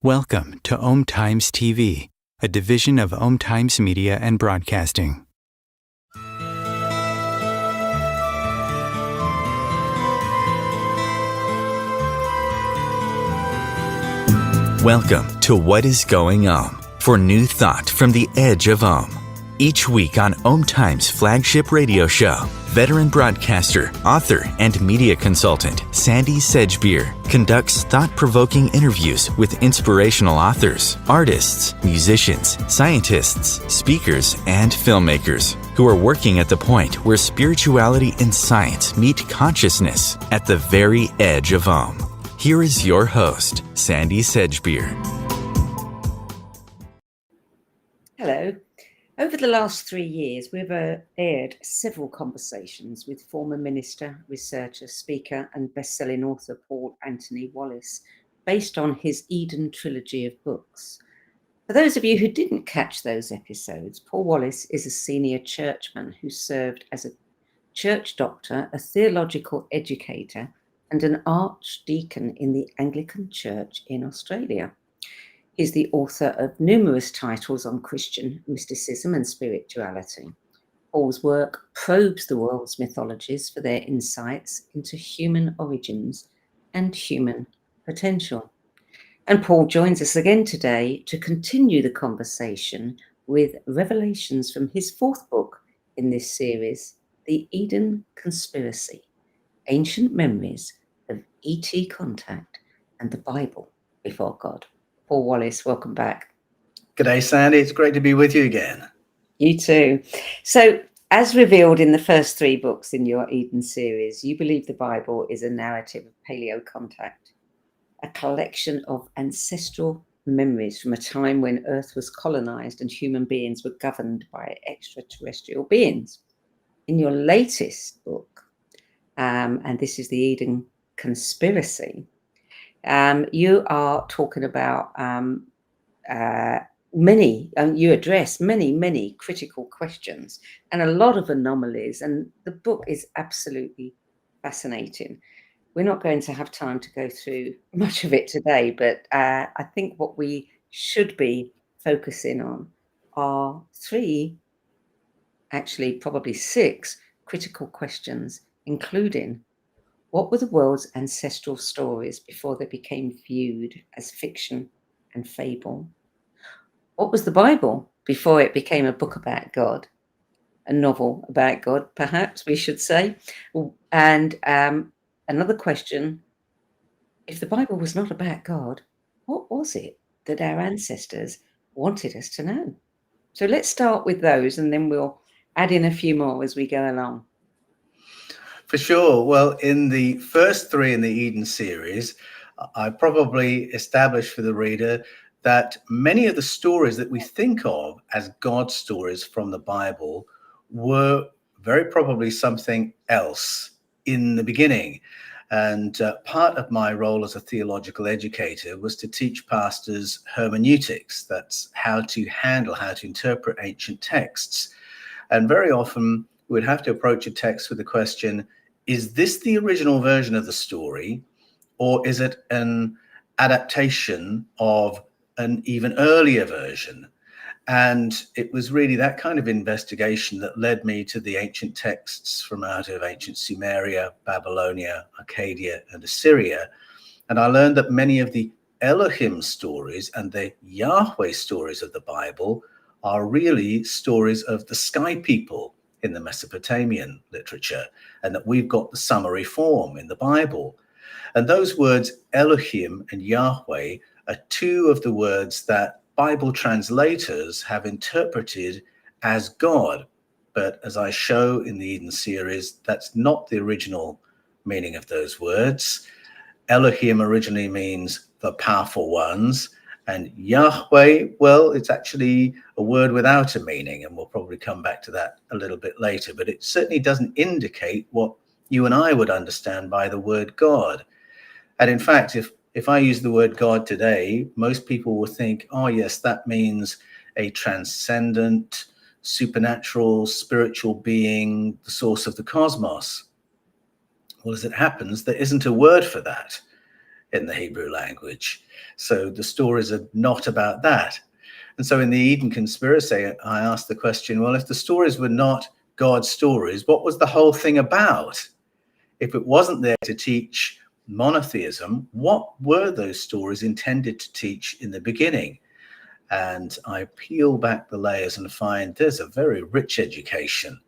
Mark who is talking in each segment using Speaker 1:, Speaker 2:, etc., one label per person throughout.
Speaker 1: Welcome to Om Times TV, a division of Om Times Media and Broadcasting. Welcome to What is Going Om, for new thought from the edge of Om. Each week on Om Times' flagship radio show, veteran broadcaster, author, and media consultant Sandy Sedgbeer conducts thought-provoking interviews with inspirational authors, artists, musicians, scientists, speakers, and filmmakers who are working at the point where spirituality and science meet consciousness at the very edge of Om. Here is your host, Sandy Sedgbeer.
Speaker 2: Hello. Over the last 3 years, we've aired several conversations with former minister, researcher, speaker, and best-selling author Paul Anthony Wallis, based on his Eden trilogy of books. For those of you who didn't catch those episodes, Paul Wallis is a senior churchman who served as a church doctor, a theological educator, and an archdeacon in the Anglican Church in Australia. He's the author of numerous titles on Christian mysticism and spirituality. Paul's work probes the world's mythologies for their insights into human origins and human potential. And Paul joins us again today to continue the conversation with revelations from his fourth book in this series, The Eden Conspiracy, Ancient Memories of ET Contact and the Bible Before God. Paul Wallis, welcome back.
Speaker 3: G'day, Sandy. It's great to be with you again.
Speaker 2: You too. So, as revealed in the first 3 books in your Eden series, you believe the Bible is a narrative of paleo contact, a collection of ancestral memories from a time when Earth was colonized and human beings were governed by extraterrestrial beings. In your latest book, and this is the Eden Conspiracy, you are talking about you address many critical questions and a lot of anomalies, and the book is absolutely fascinating. We're not going to have time to go through much of it today, but I think what we should be focusing on are 3, actually probably 6 critical questions, including: what were the world's ancestral stories before they became viewed as fiction and fable? What was the Bible before it became a book about God? A novel about God, perhaps we should say. And another question: if the Bible was not about God, what was it that our ancestors wanted us to know? So let's start with those, and then we'll add in a few more as we go along.
Speaker 3: For sure. Well, in the first 3 in the Eden series, I probably established for the reader that many of the stories that we think of as God's stories from the Bible were very probably something else in the beginning. And part of my role as a theological educator was to teach pastors hermeneutics. That's how to interpret ancient texts. And very often we'd have to approach a text with the question: is this the original version of the story, or is it an adaptation of an even earlier version? And it was really that kind of investigation that led me to the ancient texts from out of ancient Sumeria, Babylonia, Arcadia, and Assyria. And I learned that many of the Elohim stories and the Yahweh stories of the Bible are really stories of the sky people in the Mesopotamian literature, and that we've got the summary form in the Bible. And those words, Elohim and Yahweh, are 2 of the words that Bible translators have interpreted as God. But as I show in the Eden series, that's not the original meaning of those words. Elohim originally means the powerful ones, And Yahweh, well, it's actually a word without a meaning, and we'll probably come back to that a little bit later, but it certainly doesn't indicate what you and I would understand by the word God. And in fact, if I use the word God today, most people will think, oh yes, that means a transcendent, supernatural, spiritual being, the source of the cosmos. Well, as it happens, there isn't a word for that in the Hebrew language. So the stories are not about that. And so in the Eden conspiracy, I asked the question, well, if the stories were not God's stories, what was the whole thing about? If it wasn't there to teach monotheism, what were those stories intended to teach in the beginning? And I peel back the layers and find there's a very rich education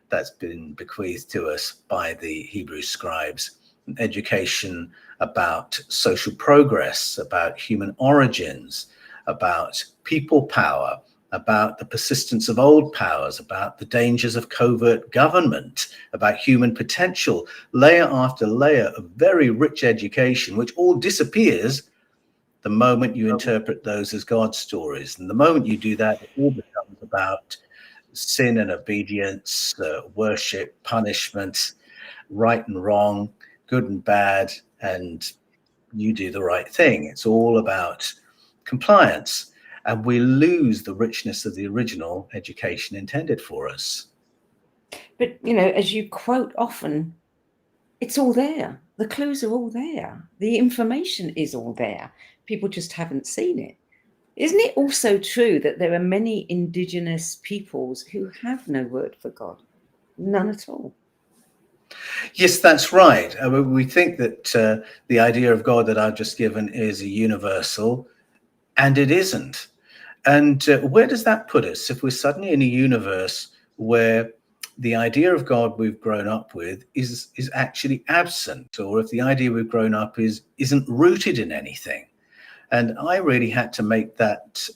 Speaker 3: that's been bequeathed to us by the Hebrew scribes, an education about social progress, about human origins, about people power, about the persistence of old powers, about the dangers of covert government, about human potential, layer after layer of very rich education, which all disappears the moment you interpret those as God's stories. And the moment you do that, it all becomes about sin and obedience, worship, punishment, right and wrong, good and bad, and you do the right thing. It's all about compliance. And we lose the richness of the original education intended for us.
Speaker 2: But, you know, as you quote often, it's all there. The clues are all there. The information is all there. People just haven't seen it. Isn't it also true that there are many indigenous peoples who have no word for God? None at all.
Speaker 3: Yes, that's right. We think that the idea of God that I've just given is a universal, and it isn't. And where does that put us if we're suddenly in a universe where the idea of God we've grown up with is actually absent, or if the idea we've grown up isn't rooted in anything? And I really had to make that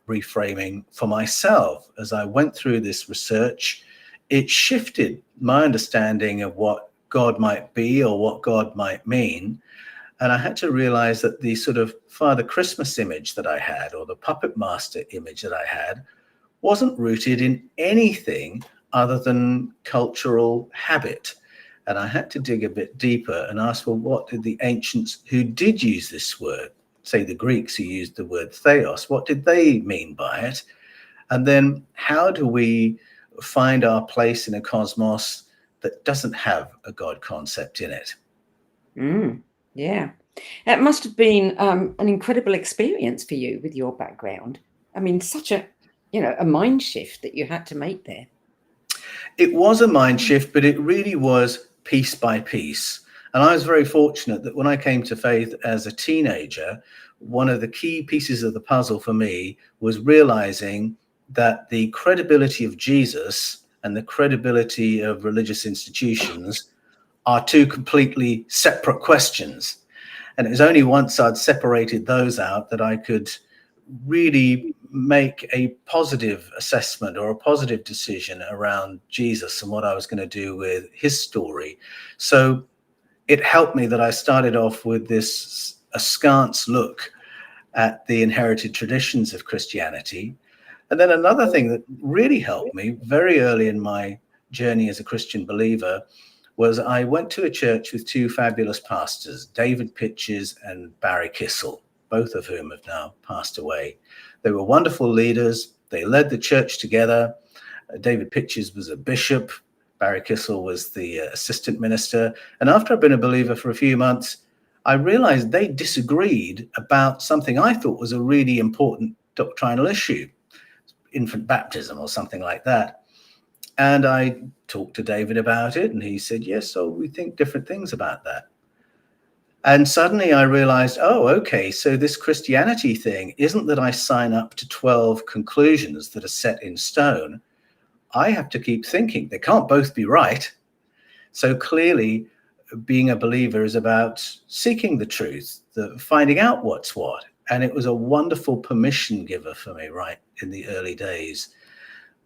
Speaker 3: reframing for myself as I went through this research. It shifted my understanding of what God might be or what God might mean. And I had to realize that the sort of Father Christmas image that I had, or the puppet master image that I had, wasn't rooted in anything other than cultural habit. And I had to dig a bit deeper and ask, well, what did the ancients who did use this word, say the Greeks who used the word theos, what did they mean by it? And then how do we find our place in a cosmos that doesn't have a God concept in it?
Speaker 2: Yeah. It must have been an incredible experience for you with your background. I mean, such a mind shift that you had to make there.
Speaker 3: It was a mind shift, but it really was piece by piece. And I was very fortunate that when I came to faith as a teenager, one of the key pieces of the puzzle for me was realizing that the credibility of Jesus and the credibility of religious institutions are two completely separate questions. And it was only once I'd separated those out that I could really make a positive assessment or a positive decision around Jesus and what I was going to do with his story. So it helped me that I started off with this askance look at the inherited traditions of Christianity. And then another thing that really helped me very early in my journey as a Christian believer was I went to a church with two fabulous pastors, David Pitches and Barry Kissel, both of whom have now passed away. They were wonderful leaders. They led the church together. David Pitches was a bishop. Barry Kissel was the assistant minister. And after I'd been a believer for a few months, I realized they disagreed about something I thought was a really important doctrinal issue, infant baptism or something like that. And I talked to David about it, and he said, yes, so we think different things about that. And suddenly I realized, oh, okay, so this Christianity thing isn't that I sign up to 12 conclusions that are set in stone. I have to keep thinking. They can't both be right. So clearly, being a believer is about seeking the truth, finding out what's what. And it was a wonderful permission giver for me right in the early days.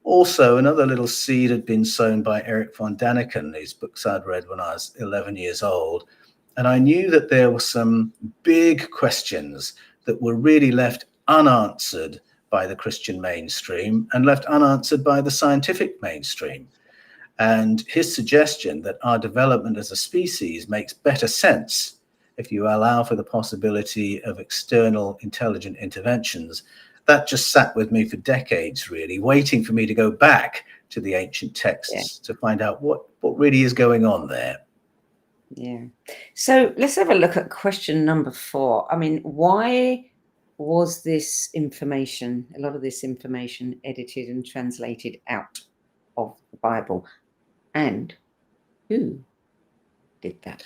Speaker 3: Also, another little seed had been sown by Eric von Daniken, whose books I'd read when I was 11 years old. And I knew that there were some big questions that were really left unanswered by the Christian mainstream and left unanswered by the scientific mainstream. And his suggestion that our development as a species makes better sense if you allow for the possibility of external intelligent interventions, that just sat with me for decades, really, waiting for me to go back to the ancient texts to find out what really is going on there.
Speaker 2: Yeah. So let's have a look at question number 4. I mean, why was this information, a lot of this information, edited and translated out of the Bible? And who did that?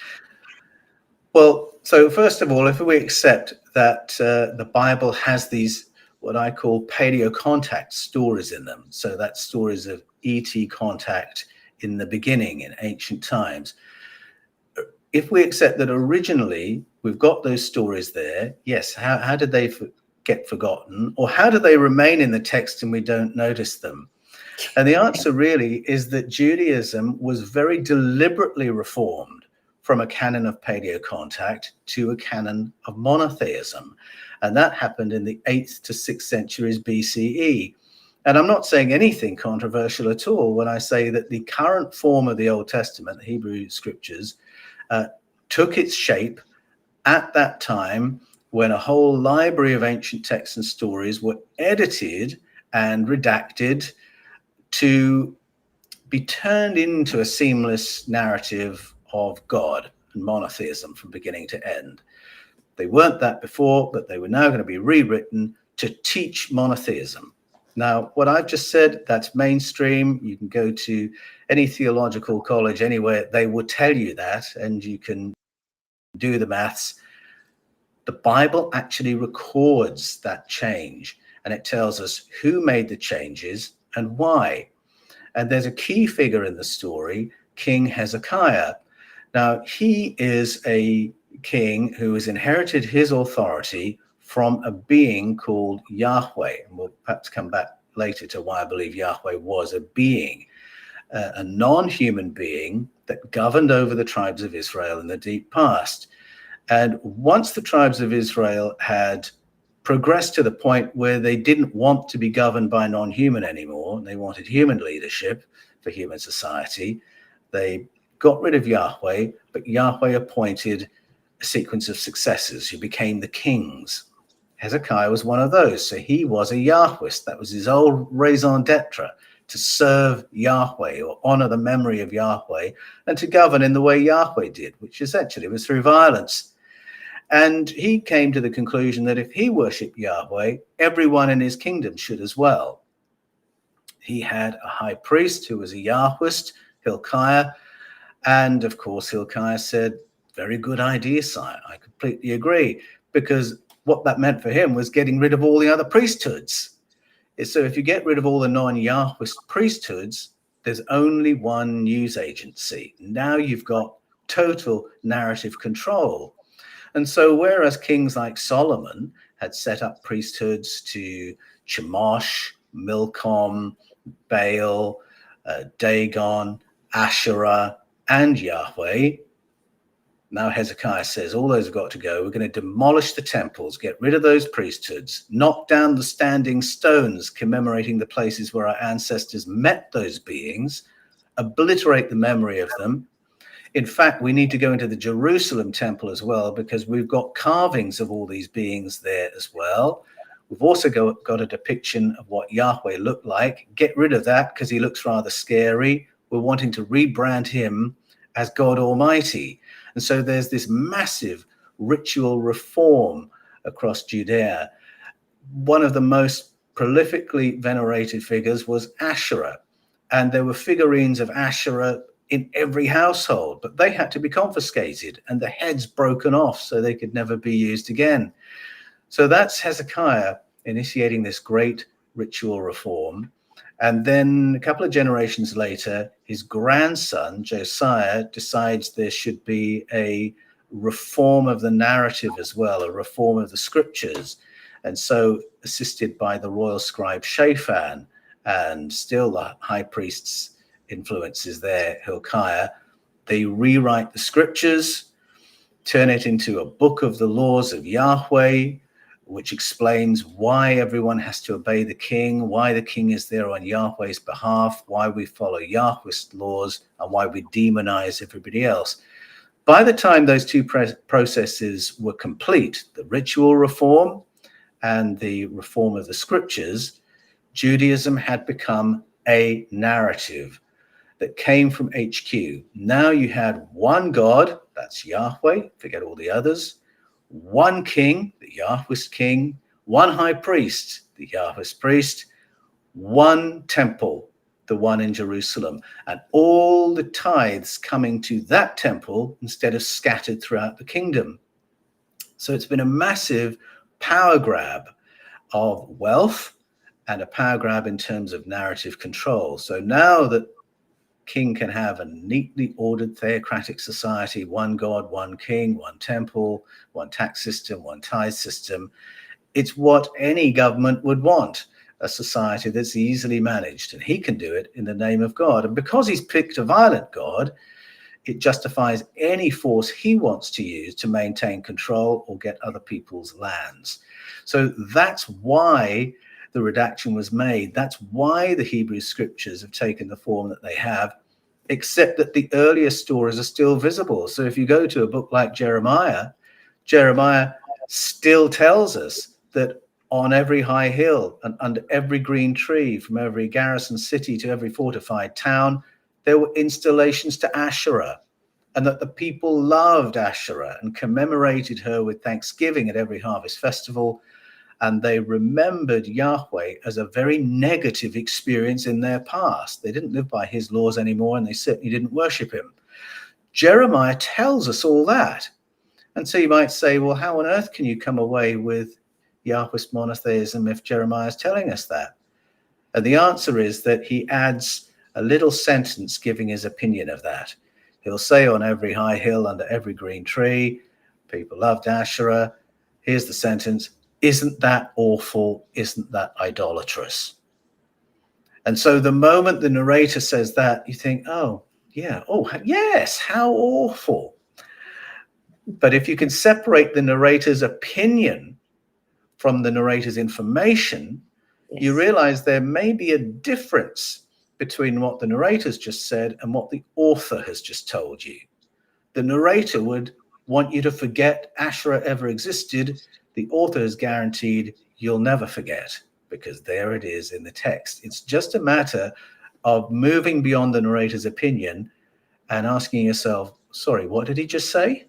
Speaker 3: Well, so first of all, if we accept that the Bible has these, what I call paleo-contact stories in them, so that's stories of ET contact in the beginning in ancient times. If we accept that originally we've got those stories there, yes, how did they get forgotten? Or how do they remain in the text and we don't notice them? And the answer really is that Judaism was very deliberately reformed from a canon of paleo-contact to a canon of monotheism. And that happened in the 8th to 6th centuries BCE. And I'm not saying anything controversial at all when I say that the current form of the Old Testament, the Hebrew scriptures, took its shape at that time when a whole library of ancient texts and stories were edited and redacted to be turned into a seamless narrative of God and monotheism from beginning to end. They weren't that before, but they were now going to be rewritten to teach monotheism. Now, what I've just said, that's mainstream. You can go to any theological college anywhere, they will tell you that, and you can do the maths. The Bible actually records that change, and it tells us who made the changes and why. And there's a key figure in the story, King Hezekiah. Now, he is a king who has inherited his authority from a being called Yahweh. And we'll perhaps come back later to why I believe Yahweh was a being, a non-human being that governed over the tribes of Israel in the deep past. And once the tribes of Israel had progressed to the point where they didn't want to be governed by non-human anymore, they wanted human leadership for human society, they got rid of Yahweh, but Yahweh appointed a sequence of successors who became the kings. Hezekiah was one of those. So he was a Yahwist. That was his old raison d'etre, to serve Yahweh or honor the memory of Yahweh and to govern in the way Yahweh did, which essentially was through violence. And he came to the conclusion that if he worshipped Yahweh, everyone in his kingdom should as well. He had a high priest who was a Yahwist, Hilkiah. And of course, Hilkiah said, very good idea, sire. I completely agree. Because what that meant for him was getting rid of all the other priesthoods. So if you get rid of all the non-Yahwist priesthoods, there's only one news agency. Now you've got total narrative control. And so whereas kings like Solomon had set up priesthoods to Chemosh, Milcom, Baal, Dagon, Asherah, and Yahweh, now Hezekiah says all those have got to go. We're going to demolish the temples, get rid of those priesthoods, knock down the standing stones commemorating the places where our ancestors met those beings, obliterate the memory of them. In fact, we need to go into the Jerusalem temple as well, because we've got carvings of all these beings there as well. We've also got a depiction of what Yahweh looked like. Get rid of that because he looks rather scary. We're wanting to rebrand him as God Almighty. And so there's this massive ritual reform across Judea. One of the most prolifically venerated figures was Asherah. And there were figurines of Asherah in every household, but they had to be confiscated and the heads broken off so they could never be used again. So that's Hezekiah initiating this great ritual reform. And then a couple of generations later, his grandson, Josiah, decides there should be a reform of the narrative as well, a reform of the scriptures. And so, assisted by the royal scribe Shaphan and still the high priest's influences there, Hilkiah, they rewrite the scriptures, turn it into a book of the laws of Yahweh, which explains why everyone has to obey the king, why the king is there on Yahweh's behalf, why we follow Yahweh's laws, and why we demonize everybody else. By the time those two processes were complete, the ritual reform and the reform of the scriptures, Judaism had become a narrative that came from HQ. Now you had one God, that's Yahweh, forget all the others, one king, the Yahweh's king, one high priest, the Yahweh's priest, one temple, the one in Jerusalem, and all the tithes coming to that temple instead of scattered throughout the kingdom. So it's been a massive power grab of wealth and a power grab in terms of narrative control. So now that king can have a neatly ordered theocratic society, one God, one king, one temple, one tax system, one tithe system, it's what any government would want, a society that's easily managed, and he can do it in the name of God. And because he's picked a violent God, it justifies any force he wants to use to maintain control or get other people's lands. So that's why the redaction was made. That's why the Hebrew scriptures have taken the form that they have, except that the earlier stories are still visible. So if you go to a book like Jeremiah, Jeremiah still tells us that on every high hill and under every green tree, from every garrison city to every fortified town, there were installations to Asherah, and that the people loved Asherah and commemorated her with thanksgiving at every harvest festival. And they remembered Yahweh as a very negative experience in their past. They didn't live by his laws anymore, and they certainly didn't worship him. Jeremiah tells us all that. And so you might say, well, how on earth can you come away with Yahweh's monotheism if Jeremiah is telling us that? And the answer is that he adds a little sentence giving his opinion of that. He'll say, on every high hill, under every green tree, people loved Asherah. Here's the sentence: isn't that awful? Isn't that idolatrous? And so the moment the narrator says that, you think, oh, yeah, oh, yes, how awful. But if you can separate the narrator's opinion from the narrator's information, yes, you realize there may be a difference between what the narrator's just said and what the author has just told you. The narrator would want you to forget Asherah ever existed. The author is guaranteed you'll never forget, because there it is in the text. It's just a matter of moving beyond the narrator's opinion and asking yourself, sorry, what did he just say?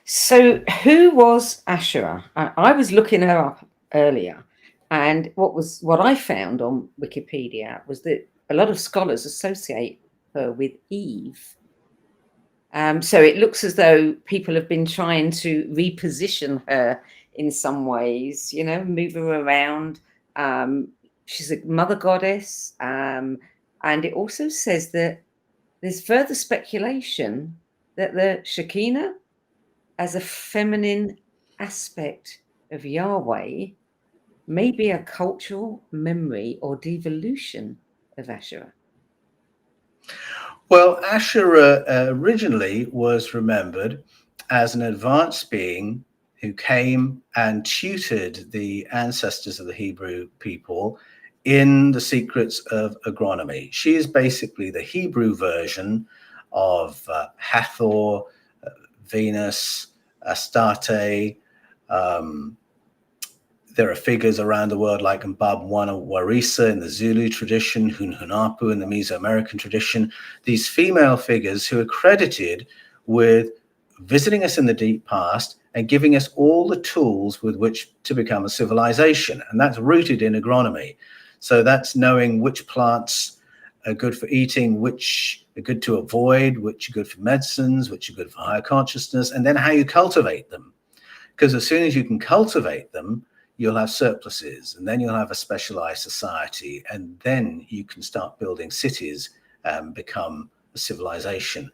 Speaker 2: So who was Asherah? I was looking her up earlier, and what I found on Wikipedia was that a lot of scholars associate her with Eve. So it looks as though people have been trying to reposition her in some ways, you know, move her around. She's a mother goddess. And it also says that there's further speculation that the Shekinah, as a feminine aspect of Yahweh, may be a cultural memory or devolution of Asherah.
Speaker 3: Well, Asherah originally was remembered as an advanced being who came and tutored the ancestors of the Hebrew people in the secrets of agronomy. She is basically the Hebrew version of Hathor, Venus, Astarte. There are figures around the world like Mbabwana Warisa in the Zulu tradition, Hunhunapu in the Mesoamerican tradition. These female figures who are credited with visiting us in the deep past and giving us all the tools with which to become a civilization. And that's rooted in agronomy. So that's knowing which plants are good for eating, which are good to avoid, which are good for medicines, which are good for higher consciousness, and then how you cultivate them. Because as soon as you can cultivate them, you'll have surpluses, and then you'll have a specialized society, and then you can start building cities and become a civilization.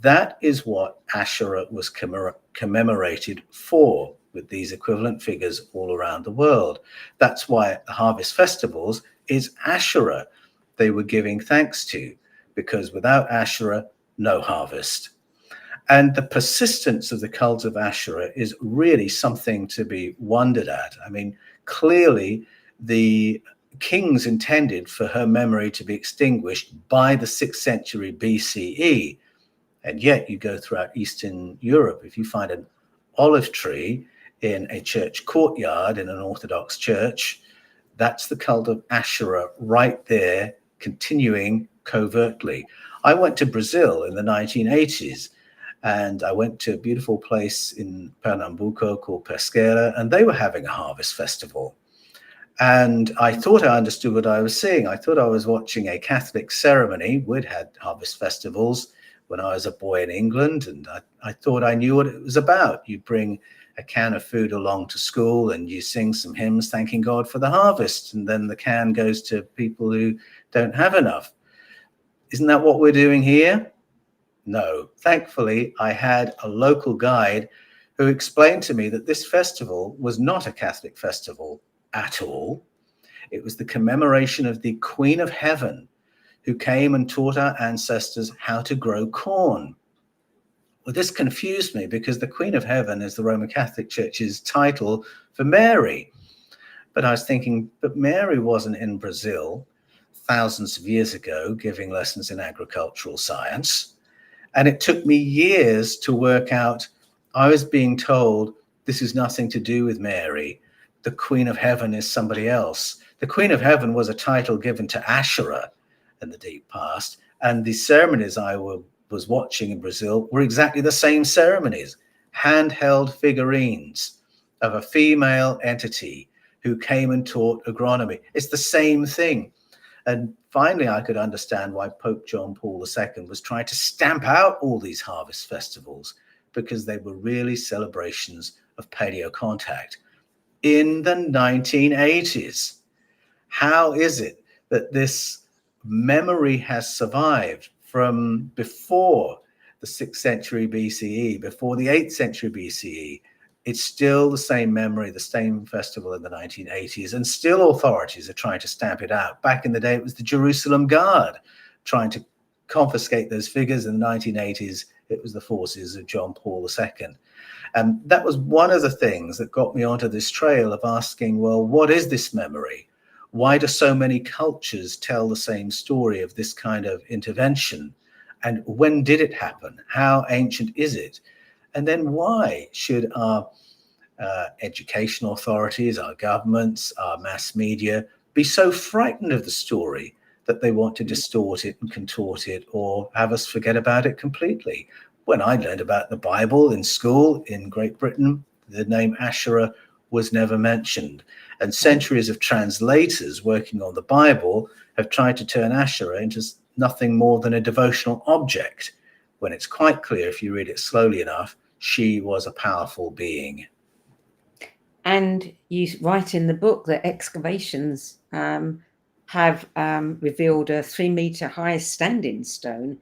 Speaker 3: That is what Asherah was commemorated for, with these equivalent figures all around the world. That's why at the harvest festivals is Asherah they were giving thanks to, because without Asherah, no harvest. And the persistence of the cult of Ashera is really something to be wondered at. I mean, clearly the kings intended for her memory to be extinguished by the 6th century BCE. And yet you go throughout Eastern Europe, if you find an olive tree in a church courtyard in an Orthodox church, that's the cult of Ashera right there, continuing covertly. I went to Brazil in the 1980s, and I went to a beautiful place in Pernambuco called Pesqueira, and they were having a harvest festival. And I thought I understood what I was seeing. I thought I was watching a Catholic ceremony. We'd had harvest festivals when I was a boy in England, and I thought I knew what it was about. You bring a can of food along to school and you sing some hymns thanking God for the harvest, and then the can goes to people who don't have enough. Isn't that what we're doing here? No. Thankfully, I had a local guide who explained to me that this festival was not a Catholic festival at all. It was the commemoration of the Queen of Heaven, who came and taught our ancestors how to grow corn. Well, this confused me because the Queen of Heaven is the Roman Catholic Church's title for Mary. But I was thinking, but Mary wasn't in Brazil thousands of years ago giving lessons in agricultural science. And it took me years to work out. I was being told this is nothing to do with Mary. The Queen of Heaven is somebody else. The Queen of Heaven was a title given to Ashera in the deep past. And the ceremonies I was watching in Brazil were exactly the same ceremonies. Handheld figurines of a female entity who came and taught agronomy. It's the same thing. And finally, I could understand why Pope John Paul II was trying to stamp out all these harvest festivals, because they were really celebrations of paleo contact in the 1980s. How is it that this memory has survived from before the 6th century BCE, before the 8th century BCE? It's still the same memory, the same festival in the 1980s, and still authorities are trying to stamp it out. Back in the day, it was the Jerusalem Guard trying to confiscate those figures. In the 1980s, it was the forces of John Paul II. And that was one of the things that got me onto this trail of asking, well, what is this memory? Why do so many cultures tell the same story of this kind of intervention? And when did it happen? How ancient is it? And then why should our educational authorities, our governments, our mass media be so frightened of the story that they want to distort it and contort it or have us forget about it completely? When I learned about the Bible in school in Great Britain, the name Asherah was never mentioned. And centuries of translators working on the Bible have tried to turn Asherah into nothing more than a devotional object, when it's quite clear, if you read it slowly enough, she was a powerful being.
Speaker 2: And you write in the book that excavations have revealed a 3-meter high standing stone,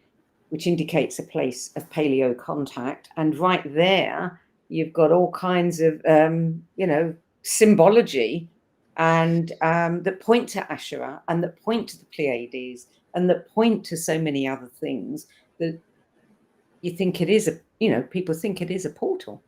Speaker 2: which indicates a place of paleo contact. And right there, you've got all kinds of, symbology and that point to Asherah and that point to the Pleiades and that point to so many other things that you think it is people think it is a portal.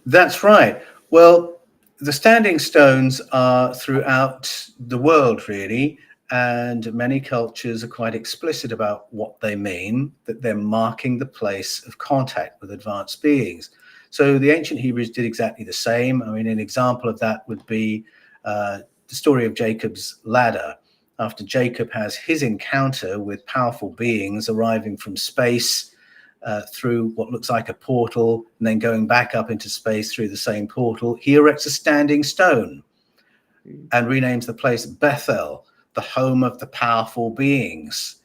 Speaker 3: That's right. Well, the standing stones are throughout the world, really, and many cultures are quite explicit about what they mean, that they're marking the place of contact with advanced beings. So the ancient Hebrews did exactly the same. I mean, an example of that would be the story of Jacob's ladder. After Jacob has his encounter with powerful beings arriving from space, through what looks like a portal, and then going back up into space through the same portal, he erects a standing stone and renames the place Bethel, the home of the powerful beings.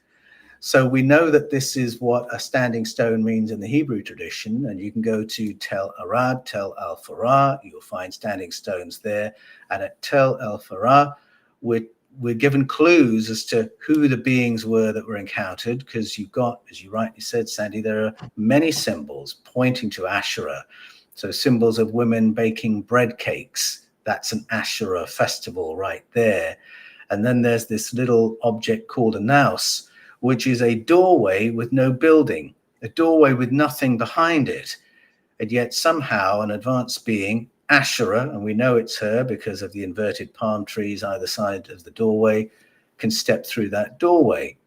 Speaker 3: So we know that this is what a standing stone means in the Hebrew tradition, and you can go to Tel Arad, Tel El-Farah, you'll find standing stones there, and at Tel El-Farah, we're given clues as to who the beings were that were encountered, because you've got, as you rightly said, Sandy, there are many symbols pointing to Asherah. So symbols of women baking bread cakes, that's an Asherah festival right there. And then there's this little object called a naus, which is a doorway with no building. a doorway with nothing behind it. And yet somehow an advanced being, Ashera, and we know it's her because of the inverted palm trees either side of the doorway, can step through that doorway.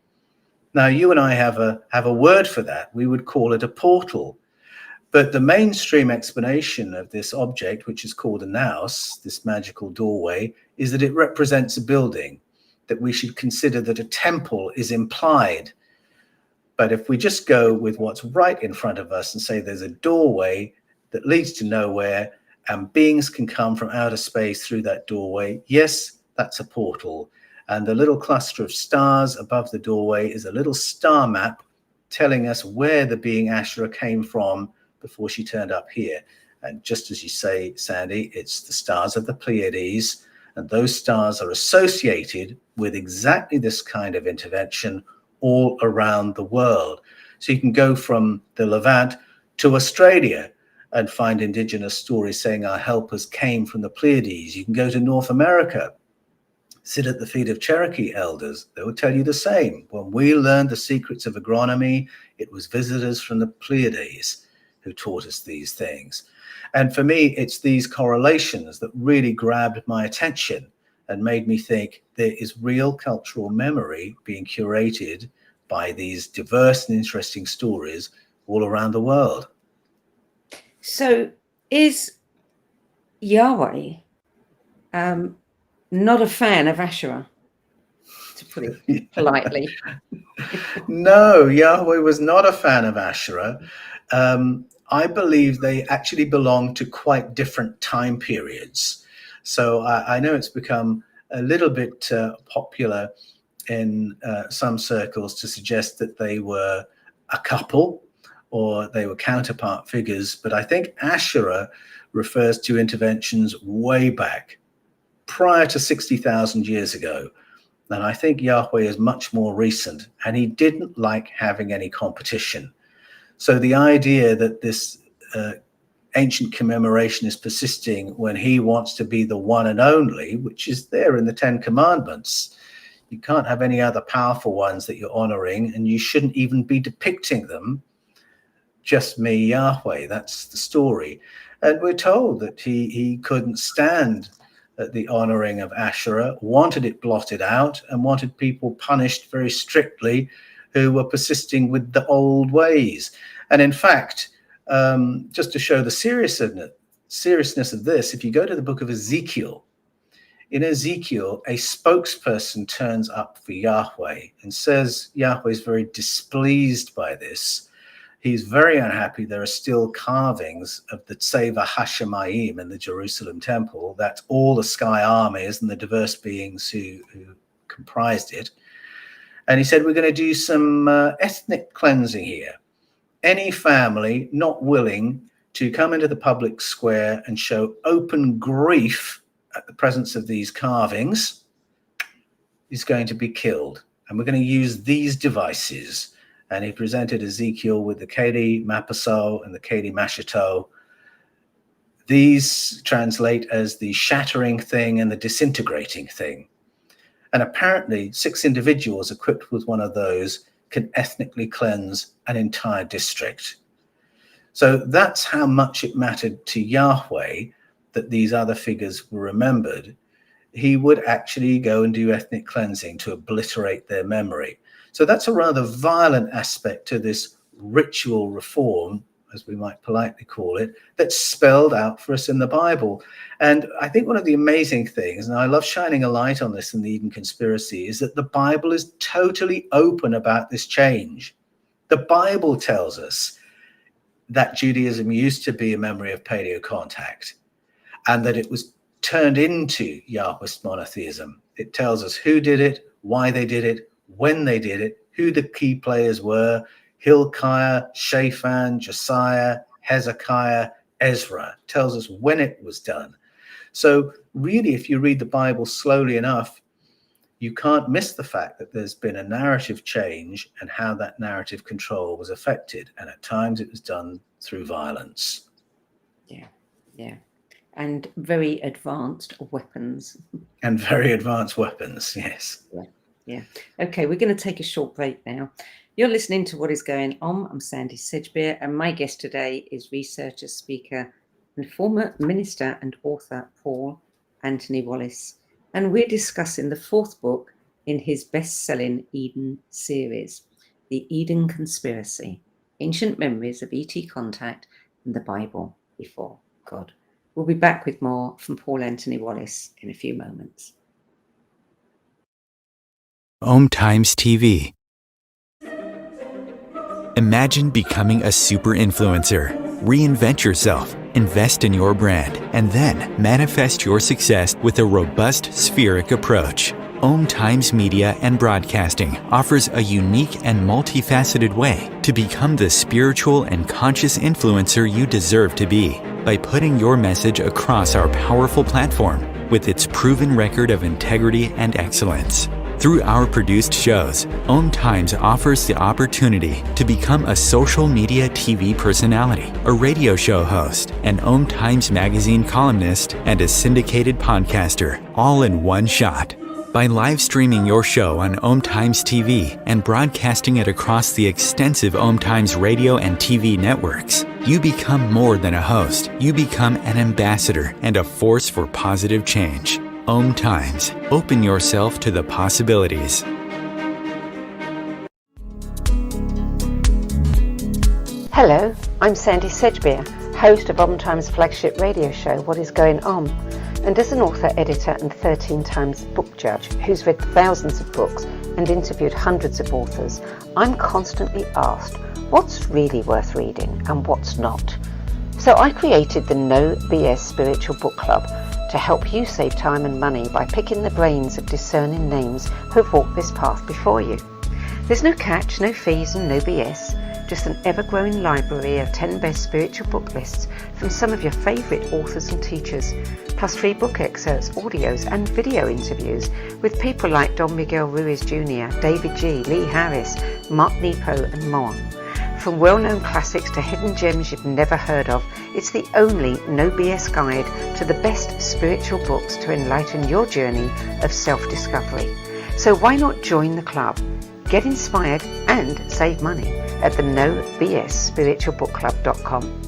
Speaker 3: Now, you and I have a word for that. We would call it a portal. But the mainstream explanation of this object, which is called a naos, this magical doorway, is that it represents a building, that we should consider that a temple is implied. But if we just go with what's right in front of us and say there's a doorway that leads to nowhere and beings can come from outer space through that doorway, yes, that's a portal. And the little cluster of stars above the doorway is a little star map telling us where the being Ashera came from before she turned up here. And just as you say, Sandy, it's the stars of the Pleiades, and those stars are associated with exactly this kind of intervention all around the world. So you can go from the Levant to Australia and find indigenous stories saying our helpers came from the Pleiades. You can go to North America, sit at the feet of Cherokee elders. They will tell you the same. When we learned the secrets of agronomy, it was visitors from the Pleiades who taught us these things. And for me, it's these correlations that really grabbed my attention and made me think there is real cultural memory being curated by these diverse and interesting stories all around the world.
Speaker 2: So is Yahweh not a fan of Ashera, to put it politely?
Speaker 3: No, Yahweh was not a fan of Ashera. I believe they actually belong to quite different time periods. So I know it's become a little bit popular in some circles to suggest that they were a couple or they were counterpart figures. But I think Ashera refers to interventions way back, prior to 60,000 years ago. And I think Yahweh is much more recent, and he didn't like having any competition. So the idea that this ancient commemoration is persisting when he wants to be the one and only, which is there in the Ten Commandments. You can't have any other powerful ones that you're honoring, and you shouldn't even be depicting them. Just me, Yahweh. That's the story. And we're told that he couldn't stand the honoring of Ashera, wanted it blotted out, and wanted people punished very strictly who were persisting with the old ways. And in fact, just to show the seriousness of this, if you go to the book of Ezekiel, in Ezekiel, a spokesperson turns up for Yahweh and says Yahweh is very displeased by this. He's very unhappy. There are still carvings of the Tseva Hashemayim in the Jerusalem temple. That's all the sky armies and the diverse beings who comprised it. And he said, we're going to do some ethnic cleansing here. Any family not willing to come into the public square and show open grief at the presence of these carvings is going to be killed. And we're going to use these devices. And he presented Ezekiel with the Kedi Mapaso and the Kedi Mashito. These translate as the shattering thing and the disintegrating thing. And apparently 6 individuals equipped with one of those can ethnically cleanse an entire district. So that's how much it mattered to Yahweh that these other figures were remembered. He would actually go and do ethnic cleansing to obliterate their memory. So that's a rather violent aspect to this ritual reform, as we might politely call it, that's spelled out for us in the Bible. And I think one of the amazing things, and I love shining a light on this in the Eden Conspiracy, is that the Bible is totally open about this change. The Bible tells us that Judaism used to be a memory of paleo contact and that it was turned into Yahwist monotheism. It tells us who did it, why they did it, when they did it, who the key players were: Hilkiah, Shaphan, Josiah, Hezekiah, Ezra. Tells us when it was done. So really, if you read the Bible slowly enough, you can't miss the fact that there's been a narrative change and how that narrative control was affected. And at times it was done through violence.
Speaker 2: Yeah. And very advanced weapons.
Speaker 3: And very advanced weapons, yes.
Speaker 2: Yeah. Okay, we're going to take a short break now. You're listening to What is Going On. I'm Sandy Sedgbeer, and my guest today is researcher, speaker, and former minister and author Paul Anthony Wallis. And we're discussing the fourth book in his best-selling Eden series, The Eden Conspiracy, Ancient Memories of ET Contact and the Bible Before God. We'll be back with more from Paul Anthony Wallis in a few moments.
Speaker 1: Times TV. Imagine becoming a super influencer. Reinvent yourself, invest in your brand, and then manifest your success with a robust spheric approach. Times Media and Broadcasting offers a unique and multifaceted way to become the spiritual and conscious influencer you deserve to be by putting your message across our powerful platform with its proven record of integrity and excellence. Through our produced shows, Times offers the opportunity to become a social media TV personality, a radio show host, an Times magazine columnist, and a syndicated podcaster, all in one shot. By live streaming your show on Times TV and broadcasting it across the extensive Times radio and TV networks, you become more than a host. You become an ambassador and a force for positive change. Times. Open yourself to the possibilities.
Speaker 4: Hello, I'm Sandy Sedgbeer, host of Times flagship radio show What is Going On, and as an author, editor and 13 times book judge who's read thousands of books and interviewed hundreds of authors, I'm constantly asked what's really worth reading and what's not. So I created the No BS Spiritual Book Club to help you save time and money by picking the brains of discerning names who have walked this path before you. There's no catch, no fees and no BS, just an ever-growing library of 10 best spiritual book lists from some of your favourite authors and teachers, plus free book excerpts, audios and video interviews with people like Don Miguel Ruiz Jr., David G., Lee Harris, Mark Nepo and more. From well-known classics to hidden gems you've never heard of, it's the only no BS guide to the best spiritual books to enlighten your journey of self-discovery. So why not join the club? Get inspired and save money at the nobsspiritualbookclub.com.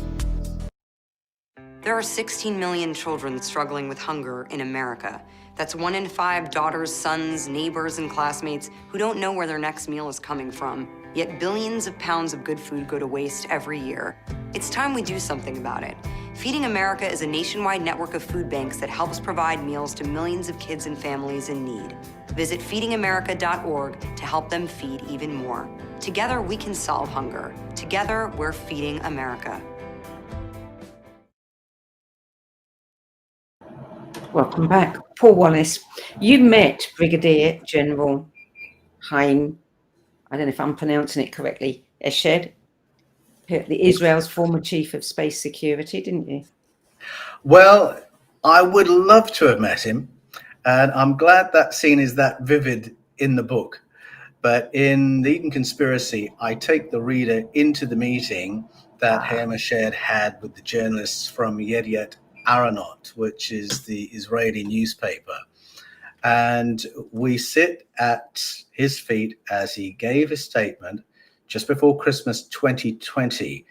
Speaker 5: There are 16 million children struggling with hunger in America. That's 1 in 5 daughters, sons, neighbors, and classmates who don't know where their next meal is coming from. Yet billions of pounds of good food go to waste every year. It's time we do something about it. Feeding America is a nationwide network of food banks that helps provide meals to millions of kids and families in need. Visit feedingamerica.org to help them feed even more. Together, we can solve hunger. Together, we're feeding America.
Speaker 2: Welcome back. Paul Wallis, you met Brigadier General Haim, I don't know if I'm pronouncing it correctly, Eshed, Israel's former chief of space security, didn't you?
Speaker 3: Well, I would love to have met him, and I'm glad that scene is that vivid in the book. But in The Eden Conspiracy, I take the reader into the meeting that Eshed had with the journalists from Yediot Aharonot, which is the Israeli newspaper. And we sit at his feet as he gave his statement just before Christmas 2020.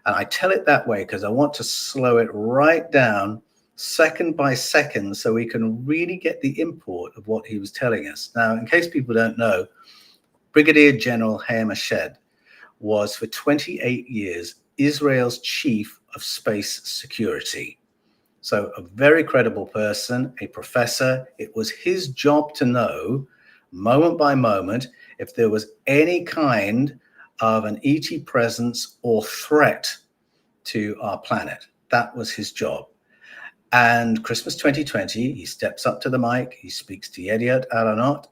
Speaker 3: And I tell it that way because I want to slow it right down second by second so we can really get the import of what he was telling us. Now, in case people don't know, Brigadier General Haim Eshed was for 28 years Israel's chief of space security. So a very credible person, a professor. It was his job to know, moment by moment, if there was any kind of an ET presence or threat to our planet. That was his job. And Christmas 2020, he steps up to the mic, he speaks to Yediot Aharonot,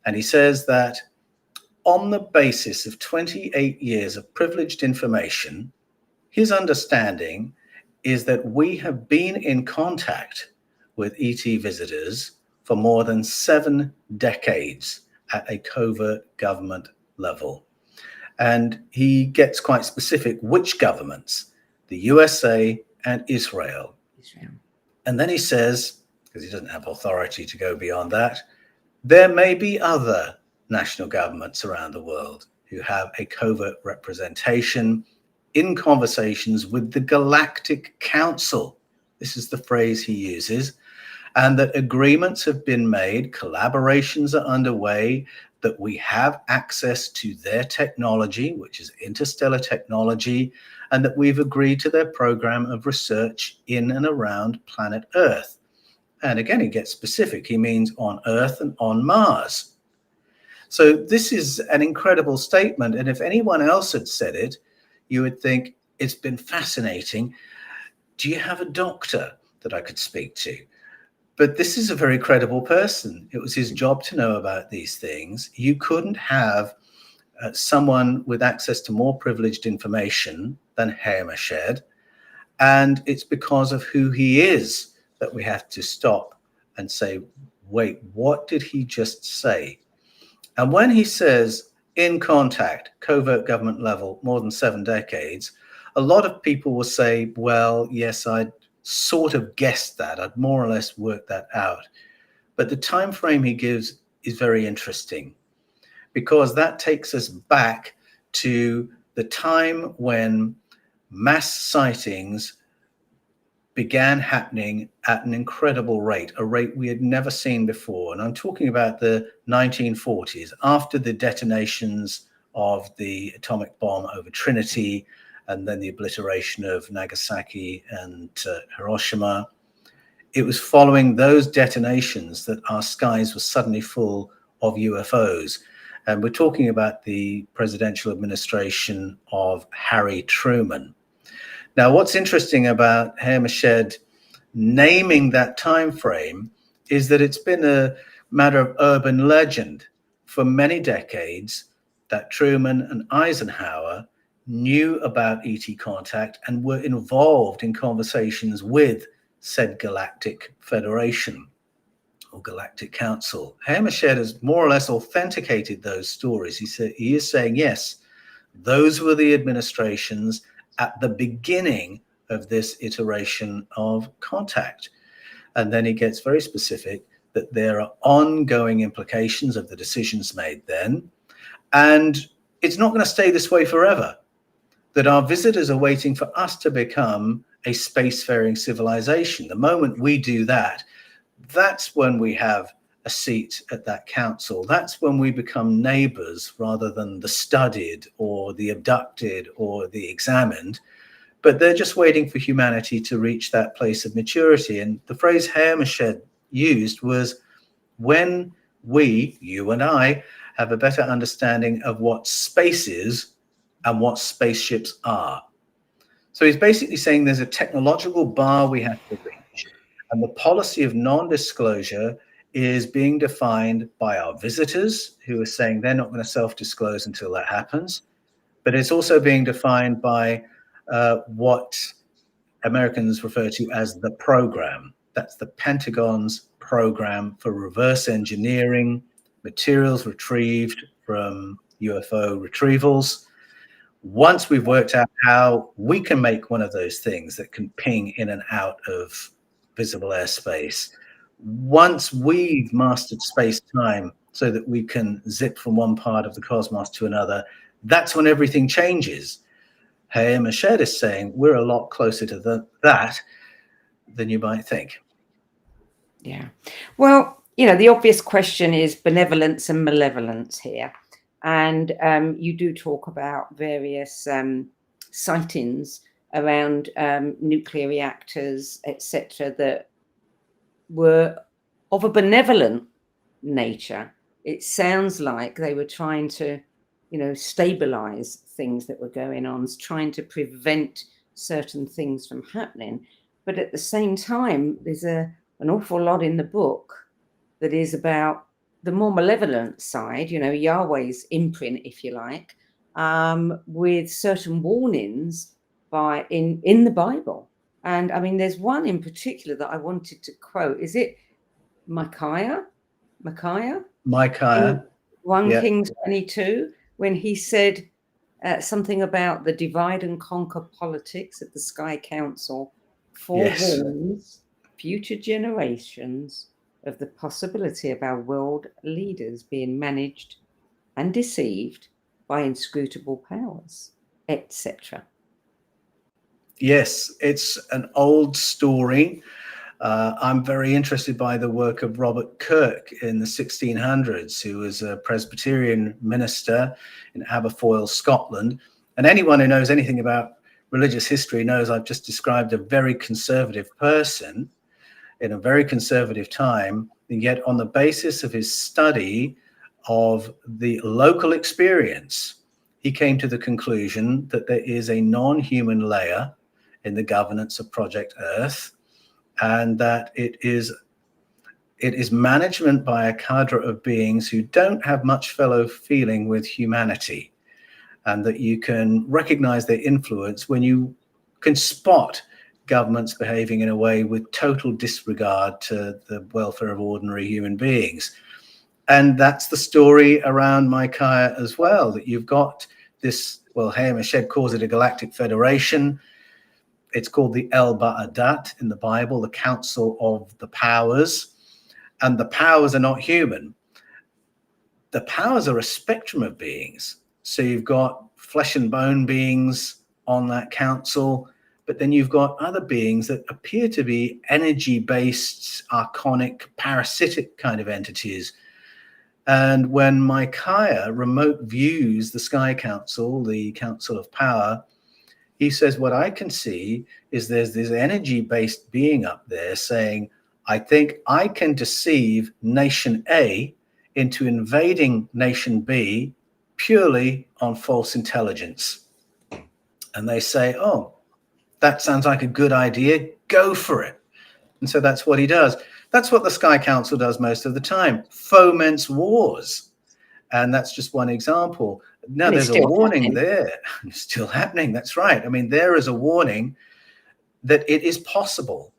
Speaker 3: and he says that on the basis of 28 years of privileged information, his understanding is that we have been in contact with ET visitors for more than 7 decades at a covert government level. And he gets quite specific which governments, the USA and Israel. And then he says, because he doesn't have authority to go beyond that, there may be other national governments around the world. who have a covert representation in conversations with the Galactic Council. This is the phrase he uses. And that agreements have been made, collaborations are underway, that we have access to their technology, which is interstellar technology, and that we've agreed to their program of research in and around planet Earth. And again, he gets specific. He means on Earth and on Mars. So this is an incredible statement. And if anyone else had said it, you would think it's been fascinating. Do you have a doctor that I could speak to? But this is a very credible person. It was his job to know about these things. You couldn't have someone with access to more privileged information than Hezekiah. And it's because of who he is that we have to stop and say, wait, what did he just say? And when he says in contact, covert government level, more than 7 decades, a lot of people will say, well, yes, I'd sort of guessed that. I'd more or less worked that out. But the time frame he gives is very interesting, because that takes us back to the time when mass sightings began happening at an incredible rate, a rate we had never seen before. And I'm talking about the 1940s, after the detonations of the atomic bomb over Trinity, and then the obliteration of Nagasaki and Hiroshima. It was following those detonations that our skies were suddenly full of UFOs. And we're talking about the presidential administration of Harry Truman. Now, what's interesting about Hezekiah naming that time frame is that it's been a matter of urban legend for many decades that Truman and Eisenhower knew about ET contact and were involved in conversations with said Galactic Federation or Galactic Council. Hezekiah has more or less authenticated those stories. He is saying, yes, those were the administrations at the beginning of this iteration of contact. And then he gets very specific that there are ongoing implications of the decisions made then. And it's not going to stay this way forever, that our visitors are waiting for us to become a spacefaring civilization. The moment we do that, that's when we have a seat at that council. That's when we become neighbors rather than the studied or the abducted or the examined. But they're just waiting for humanity to reach that place of maturity. And the phrase Hezekiah used was, when we, you and I, have a better understanding of what space is and what spaceships are. So he's basically saying there's a technological bar we have to reach. And the policy of non-disclosure is being defined by our visitors, who are saying they're not going to self-disclose until that happens. But it's also being defined by what Americans refer to as the program. That's the Pentagon's program for reverse engineering materials retrieved from UFO retrievals. Once we've worked out how we can make one of those things that can ping in and out of visible airspace, once we've mastered space-time so that we can zip from one part of the cosmos to another, that's when everything changes. Hezekiah is saying we're a lot closer to that than you might think.
Speaker 2: Yeah. Well, the obvious question is benevolence and malevolence here. And you do talk about various sightings around nuclear reactors, etc., that were of a benevolent nature. It sounds like they were trying to, stabilize things that were going on, trying to prevent certain things from happening. But at the same time, there's an awful lot in the book that is about the more malevolent side, Yahweh's imprint, if you like, with certain warnings in the Bible. And I mean, there's one in particular that I wanted to quote. Is it Micaiah? 1
Speaker 3: Yeah.
Speaker 2: Kings 22, when he said something about the divide and conquer politics of the Sky Council forewarns future generations of the possibility of our world leaders being managed and deceived by inscrutable powers, etc.
Speaker 3: Yes, it's an old story. I'm very interested by the work of Robert Kirk in the 1600s, who was a Presbyterian minister in Aberfoyle, Scotland. And anyone who knows anything about religious history knows I've just described a very conservative person in a very conservative time, and yet on the basis of his study of the local experience, he came to the conclusion that there is a non-human layer in the governance of Project Earth, and that it is management by a cadre of beings who don't have much fellow feeling with humanity, and that you can recognize their influence when you can spot governments behaving in a way with total disregard to the welfare of ordinary human beings. And that's the story around Micaiah as well, that you've got this, well, Hayam calls it a galactic federation. It's called the El Ba'adat in the Bible, the Council of the Powers. And the powers are not human. The powers are a spectrum of beings. So you've got flesh and bone beings on that council, but then you've got other beings that appear to be energy-based, archonic, parasitic kind of entities. And when Micaiah remote views the Sky Council, the Council of Power, he says, what I can see is there's this energy-based being up there saying, I think I can deceive nation A into invading nation B purely on false intelligence. And they say, oh, that sounds like a good idea. Go for it. And so that's what he does. That's what the Sky Council does most of the time, foments wars. And that's just one example. Now, there's a warning there. It's still happening. That's right. I mean, there is a warning that it is possible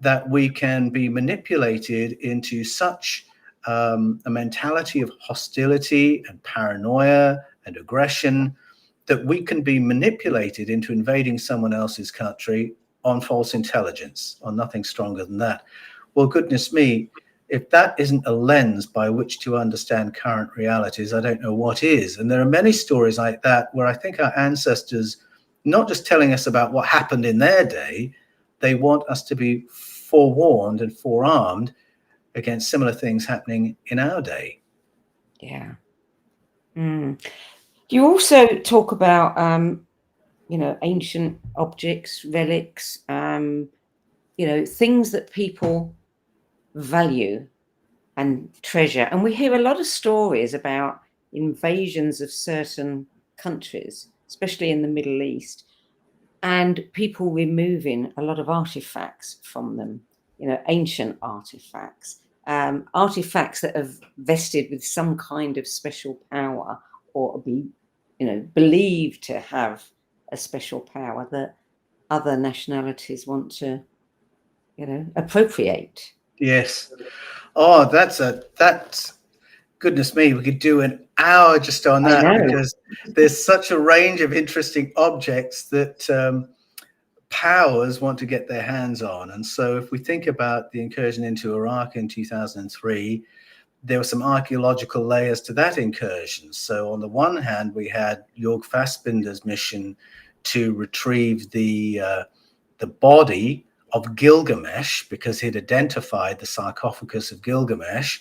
Speaker 3: that we can be manipulated into such a mentality of hostility and paranoia and aggression that we can be manipulated into invading someone else's country on false intelligence, on nothing stronger than that. Well, goodness me, if that isn't a lens by which to understand current realities, I don't know what is. And there are many stories like that where I think our ancestors, not just telling us about what happened in their day, they want us to be forewarned and forearmed against similar things happening in our day.
Speaker 2: Yeah. You also talk about, ancient objects, relics, things that people value and treasure. And we hear a lot of stories about invasions of certain countries, especially in the Middle East, and people removing a lot of artifacts from them, ancient artifacts, artifacts that have vested with some kind of special power or be, believed to have a special power that other nationalities want to, appropriate.
Speaker 3: Yes. Oh, that's goodness me, we could do an hour just on that, because there's such a range of interesting objects that powers want to get their hands on. And so if we think about the incursion into Iraq in 2003, there were some archaeological layers to that incursion. So on the one hand, we had Jörg Fassbinder's mission to retrieve the body of Gilgamesh, because he'd identified the sarcophagus of Gilgamesh.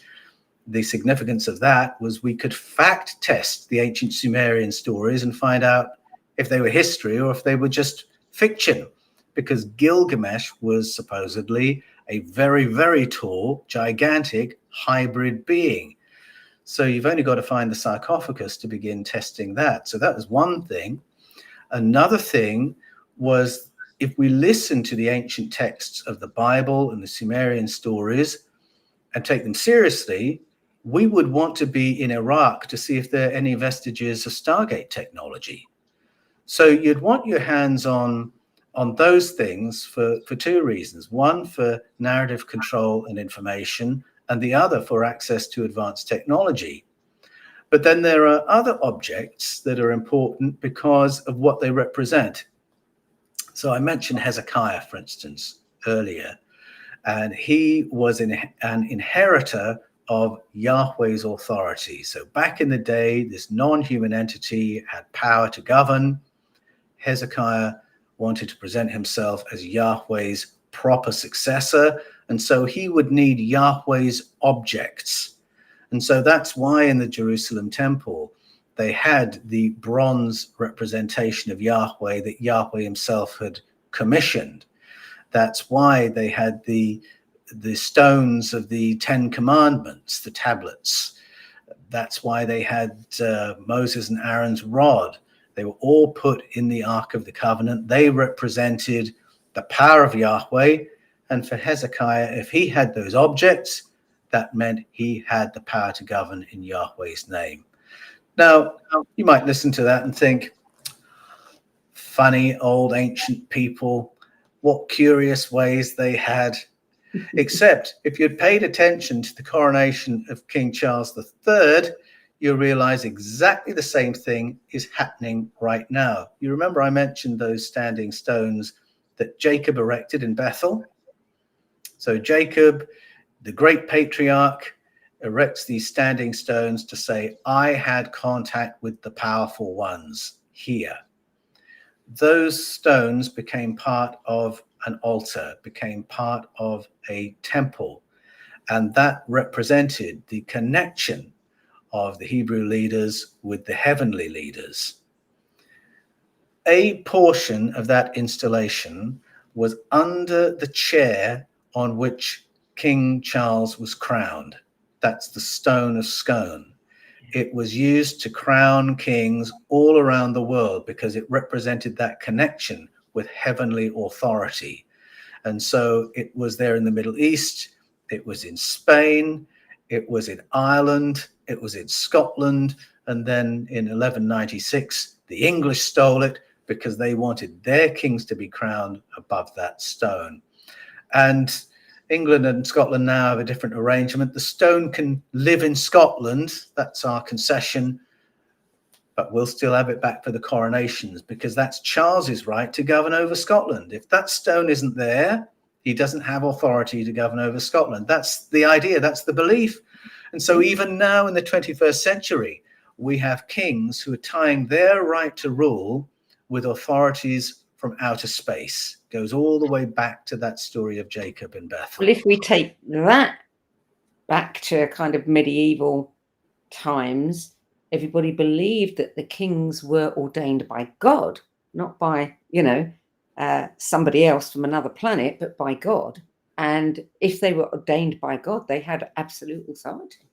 Speaker 3: The significance of that was we could fact test the ancient Sumerian stories and find out if they were history or if they were just fiction, because Gilgamesh was supposedly a very, very tall, gigantic hybrid being. So you've only got to find the sarcophagus to begin testing that. So that was one thing. Another thing was, if we listen to the ancient texts of the Bible and the Sumerian stories and take them seriously, we would want to be in Iraq to see if there are any vestiges of Stargate technology. So you'd want your hands on those things for two reasons. One, for narrative control and information, and the other for access to advanced technology. But then there are other objects that are important because of what they represent. So I mentioned Hezekiah, for instance, earlier, and he was an inheritor of Yahweh's authority. So back in the day, this non-human entity had power to govern. Hezekiah wanted to present himself as Yahweh's proper successor, and so he would need Yahweh's objects. And so that's why in the Jerusalem temple, they had the bronze representation of Yahweh that Yahweh himself had commissioned. That's why they had the stones of the Ten Commandments, the tablets. That's why they had Moses and Aaron's rod. They were all put in the Ark of the Covenant. They represented the power of Yahweh. And for Hezekiah, if he had those objects, that meant he had the power to govern in Yahweh's name. Now, you might listen to that and think, funny old ancient people, what curious ways they had. Except if you'd paid attention to the coronation of King Charles III, you'll realize exactly the same thing is happening right now. You remember I mentioned those standing stones that Jacob erected in Bethel? So Jacob, the great patriarch, erects these standing stones to say, I had contact with the powerful ones here. Those stones became part of an altar, became part of a temple, and that represented the connection of the Hebrew leaders with the heavenly leaders. A portion of that installation was under the chair on which King Charles was crowned. That's the Stone of Scone. It was used to crown kings all around the world because it represented that connection with heavenly authority. And so it was there in the Middle East, it was in Spain, it was in Ireland, it was in Scotland, and then in 1196, the English stole it because they wanted their kings to be crowned above that stone. And England and Scotland now have a different arrangement. The stone can live in Scotland, that's our concession, but we'll still have it back for the coronations because that's Charles's right to govern over Scotland. If that stone isn't there, he doesn't have authority to govern over Scotland. That's the idea, that's the belief. And so even now in the 21st century, we have kings who are tying their right to rule with authorities from outer space. It goes all the way back to that story of Jacob in Bethel.
Speaker 2: Well, if we take that back to kind of medieval times, everybody believed that the kings were ordained by God, not by, somebody else from another planet, but by God. And if they were ordained by God, they had absolute authority.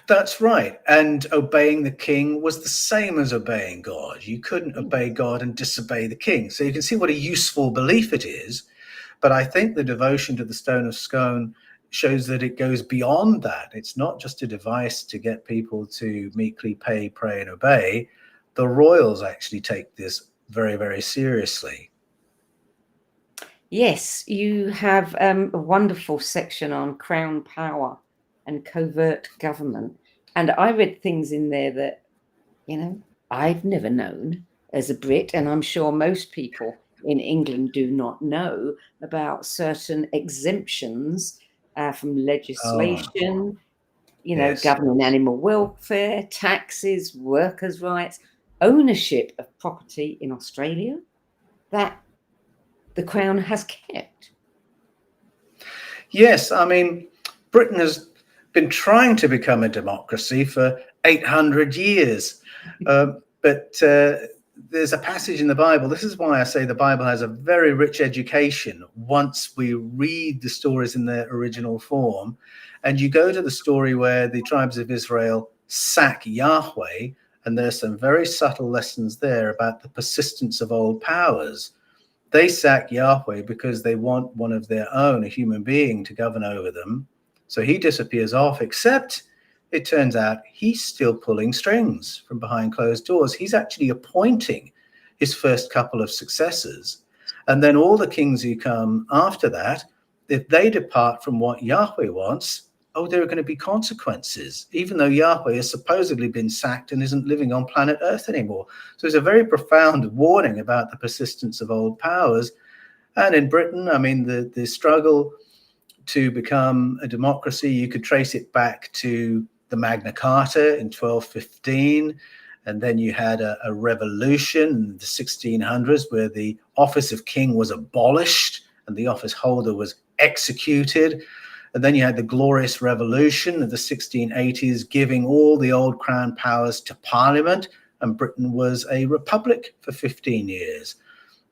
Speaker 3: That's right. And obeying the king was the same as obeying God. You couldn't obey God and disobey the king. So you can see what a useful belief it is. But I think the devotion to the Stone of Scone shows that it goes beyond that. It's not just a device to get people to meekly pay, pray, and obey. The royals actually take this very, very seriously.
Speaker 2: Yes, you have a wonderful section on crown power and covert government. And I read things in there that, I've never known as a Brit, and I'm sure most people in England do not know about certain exemptions from legislation,
Speaker 3: Yes.
Speaker 2: governing animal welfare, taxes, workers' rights, ownership of property in Australia that the Crown has kept.
Speaker 3: Yes, I mean, Britain has been trying to become a democracy for 800 years. But there's a passage in the Bible. This is why I say the Bible has a very rich education once we read the stories in their original form. And you go to the story where the tribes of Israel sack Yahweh, and there's some very subtle lessons there about the persistence of old powers. They sack Yahweh because they want one of their own, a human being, to govern over them. So he disappears off, except it turns out he's still pulling strings from behind closed doors. He's actually appointing his first couple of successors. And then all the kings who come after that, if they depart from what Yahweh wants, there are going to be consequences, even though Yahweh has supposedly been sacked and isn't living on planet Earth anymore. So it's a very profound warning about the persistence of old powers. And in Britain, I mean, the struggle to become a democracy, you could trace it back to the Magna Carta in 1215. And then you had a revolution in the 1600s where the office of king was abolished and the office holder was executed. And then you had the Glorious Revolution of the 1680s, giving all the old crown powers to Parliament, and Britain was a republic for 15 years.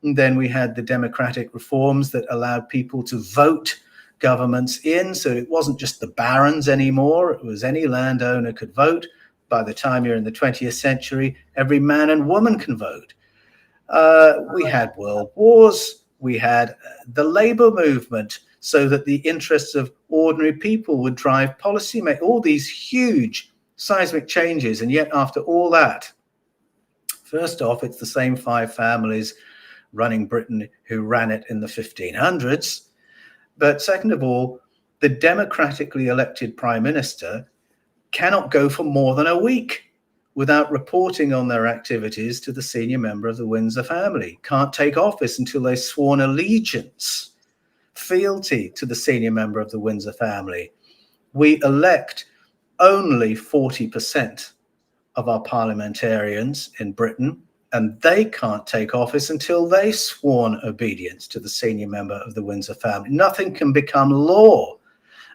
Speaker 3: And then we had the democratic reforms that allowed people to vote governments in. So it wasn't just the barons anymore. It was any landowner could vote. By the time you're in the 20th century, every man and woman can vote. We had world wars. We had the labor movement, so that the interests of ordinary people would drive policy, make all these huge seismic changes. And yet after all that, first off, it's the same 5 families running Britain who ran it in the 1500s. But second of all, the democratically elected prime minister cannot go for more than a week without reporting on their activities to the senior member of the Windsor family. Can't take office until they've sworn allegiance, fealty to the senior member of the Windsor family. We elect only 40% of our parliamentarians in Britain, and they can't take office until they've sworn obedience to the senior member of the Windsor family. Nothing can become law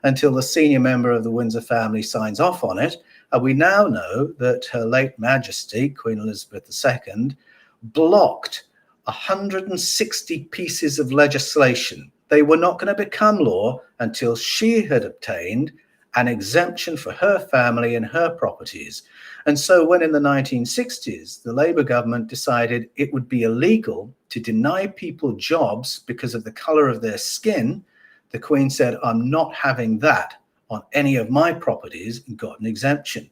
Speaker 3: until the senior member of the Windsor family signs off on it. And we now know that Her late Majesty, Queen Elizabeth II, blocked 160 pieces of legislation. They were not going to become law until she had obtained an exemption for her family and her properties. And so when in the 1960s, the Labour government decided it would be illegal to deny people jobs because of the colour of their skin, the Queen said, I'm not having that on any of my properties, and got an exemption.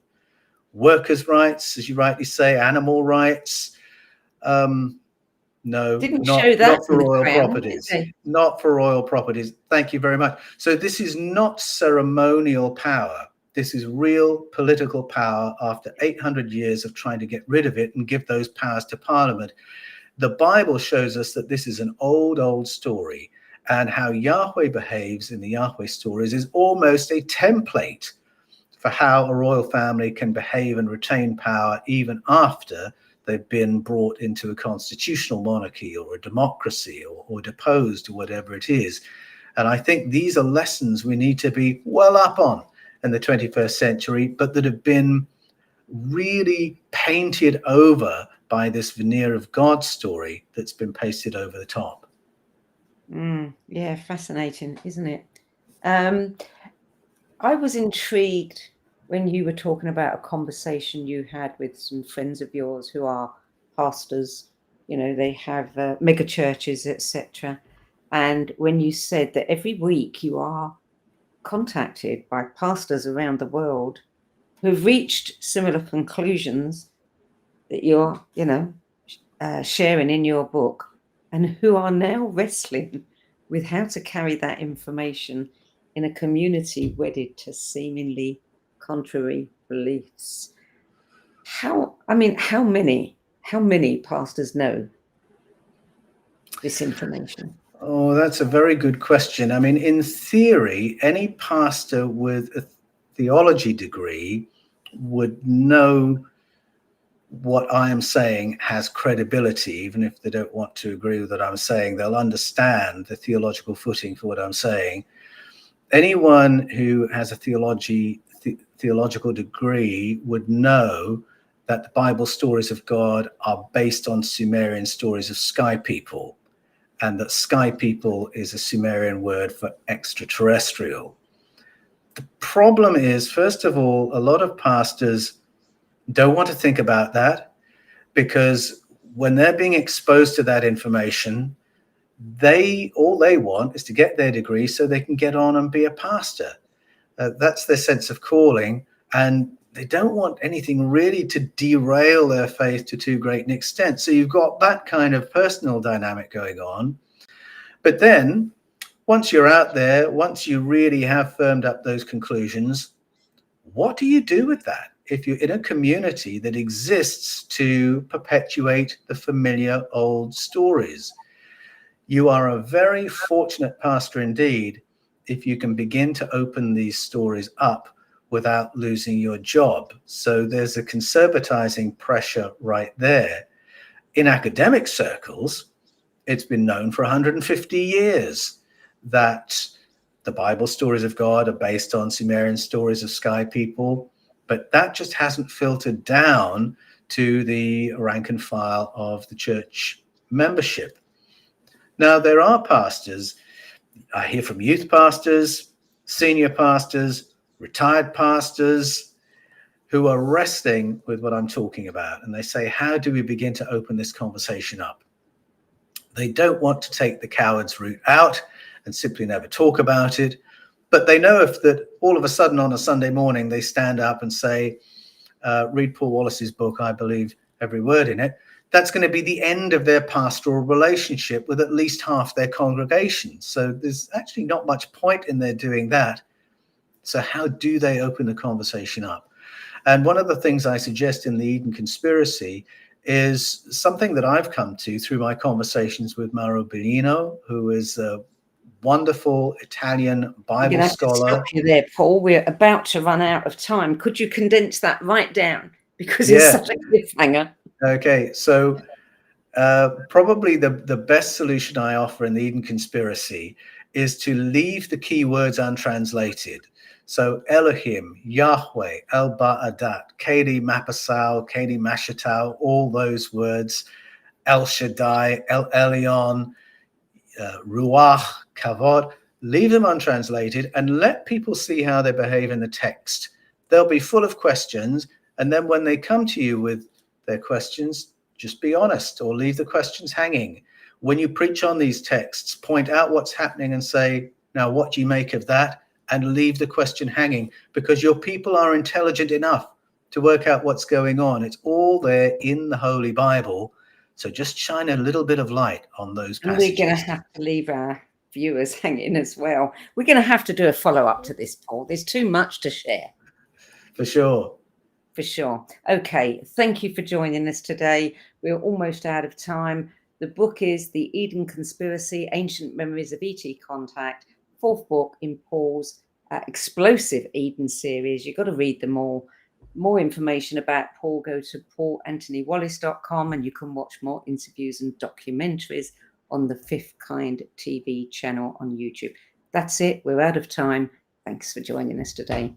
Speaker 3: Workers' rights, as you rightly say, animal rights, no, not for royal properties. Not for royal properties. Thank you very much. So this is not ceremonial power. This is real political power after 800 years of trying to get rid of it and give those powers to Parliament. The Bible shows us that this is an old, old story, and how Yahweh behaves in the Yahweh stories is almost a template for how a royal family can behave and retain power even after they've been brought into a constitutional monarchy or a democracy or deposed or whatever it is. And I think these are lessons we need to be well up on in the 21st century, but that have been really painted over by this veneer of God story that's been pasted over the top.
Speaker 2: Yeah, fascinating, isn't it? I was intrigued when you were talking about a conversation you had with some friends of yours who are pastors. You know, they have mega churches, etc. And when you said that every week you are contacted by pastors around the world who've reached similar conclusions that you're, sharing in your book, and who are now wrestling with how to carry that information in a community wedded to seemingly contrary beliefs. How many pastors know this information?
Speaker 3: Oh, that's a very good question. I mean, in theory, any pastor with a theology degree would know what I am saying has credibility. Even if they don't want to agree with what I'm saying, they'll understand the theological footing for what I'm saying. Anyone who has a theological degree would know that the Bible stories of God are based on Sumerian stories of sky people, and that sky people is a Sumerian word for extraterrestrial. The problem is, first of all, a lot of pastors don't want to think about that, because when they're being exposed to that information, all they want is to get their degree so they can get on and be a pastor. That's their sense of calling, and they don't want anything really to derail their faith to too great an extent. So you've got that kind of personal dynamic going on. But then once you're out there, once you really have firmed up those conclusions, what do you do with that? If you're in a community that exists to perpetuate the familiar old stories, you are a very fortunate pastor indeed if you can begin to open these stories up without losing your job. So there's a conservatizing pressure right there. In academic circles, it's been known for 150 years that the Bible stories of God are based on Sumerian stories of sky people, but that just hasn't filtered down to the rank and file of the church membership. Now, there are pastors, I hear from youth pastors, senior pastors, retired pastors, who are wrestling with what I'm talking about. And they say, how do we begin to open this conversation up? They don't want to take the coward's route out and simply never talk about it. But they know if that all of a sudden on a Sunday morning, they stand up and say, read Paul Wallis's book, I believe every word in it, that's going to be the end of their pastoral relationship with at least half their congregation. So there's actually not much point in their doing that. So how do they open the conversation up? And one of the things I suggest in the Eden Conspiracy is something that I've come to through my conversations with Mauro Benino, who is a wonderful Italian Bible scholar.
Speaker 2: Stop you there, Paul. We're about to run out of time. Could you condense that right down? Because it's such a cliffhanger.
Speaker 3: Okay, so probably the best solution I offer in the Eden Conspiracy is to leave the key words untranslated. So Elohim, Yahweh, El Ba'adat, Kedi Mapasau, Kedi Mashatau, all those words, El Shaddai, El Elyon, Ruach, Kavod, leave them untranslated and let people see how they behave in the text. They'll be full of questions. And then when they come to you with their questions, just be honest or leave the questions hanging. When you preach on these texts, point out what's happening and say, now, what do you make of that? And leave the question hanging, because your people are intelligent enough to work out what's going on. It's all there in the Holy Bible. So just shine a little bit of light on those passages.
Speaker 2: And we're going to have to leave our viewers hanging as well. We're going to have to do a follow-up to this, Paul. There's too much to share.
Speaker 3: For sure.
Speaker 2: For sure. Okay. Thank you for joining us today. We're almost out of time. The book is The Eden Conspiracy, Ancient Memories of ET Contact, fourth book in Paul's explosive Eden series. You've got to read them all. More information about Paul, go to paulanthonywallis.com, and you can watch more interviews and documentaries on the Fifth Kind TV channel on YouTube. That's it. We're out of time. Thanks for joining us today.